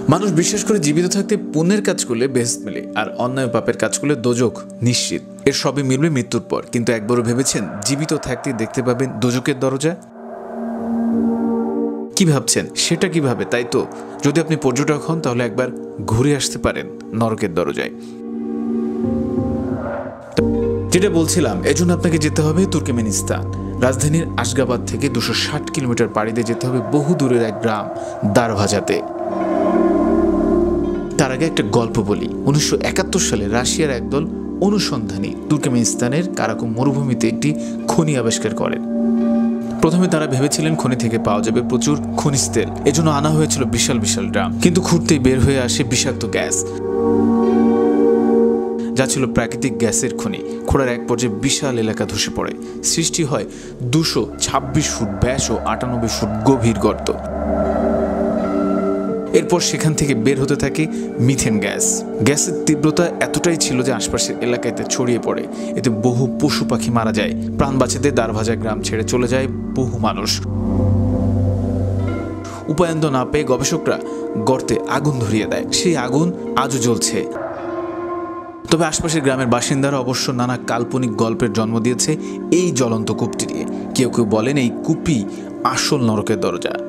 মানুষ বিশ্বাস করে জীবিত থাকতে পুণ্যের কাজ করলে বেহেশত মেলে, আর অন্যায় পাপের কাজ করলে দোজখ নিশ্চিত। এর সবই মিলবে মৃত্যুর পর। কিন্তু একবারও ভেবেছেন জীবিত থাকতে দেখতে পাবেন দোজখের দরজা? কি ভাবছেন সেটা কিভাবে? তাই তো, যদি আপনি পর্যটক হন তাহলে একবার ঘুরে আসতে পারেন নরকের দরজায়। যেটা বলছিলাম, এজন্য আপনাকে যেতে হবে তুর্কমেনিস্তান। রাজধানীর আশগাবাদ থেকে 260 কিলোমিটার পাড়ি দিয়ে যেতে হবে বহু দূরের এক গ্রাম দারভাজাতে। তার আগে একটা গল্প বলি। 1971 সালে রাশিয়ার একদল অনুসন্ধানী তুর্কমেনিস্তানের কারাকুম মরুভূমিতে একটি খনি আবিষ্কার করেন। প্রথমে তারা ভেবেছিলেন খনি থেকে পাওয়া যাবে প্রচুর খনিজ তেল, এজন্য আনা হয়েছিল বিশাল বিশাল ড্রাম। কিন্তু খুঁড়তেই বের হয়ে আসে বিষাক্ত গ্যাস, যা ছিল প্রাকৃতিক গ্যাসের খনি। খোঁড়ার এক পর্যায়ে বিশাল এলাকা ধসে পড়ে। সৃষ্টি হয় 226 ফুট ব্যাস ও 98 ফুট গভীর গর্ত। এরপর সেখান থেকে বের হতে থাকে মিথেন গ্যাস। গ্যাসের তীব্রতা এতটাই ছিল যে আশপাশের এলাকাতে ছড়িয়ে পড়ে। এতে বহু পশু পাখি মারা যায়। প্রাণ বাঁচাতে দারভাজা গ্রাম ছেড়ে চলে যায় বহু মানুষ। উপায়ন্ত না পেয়ে গবেষকরা গর্তে আগুন ধরিয়ে দেয়। সেই আগুন আজও জ্বলছে। তবে আশপাশের গ্রামের বাসিন্দারা অবশ্য নানা কাল্পনিক গল্পের জন্ম দিয়েছে এই জ্বলন্ত কূপটি নিয়ে। কেউ কেউ বলেন এই কূপই আসল নরকের দরজা।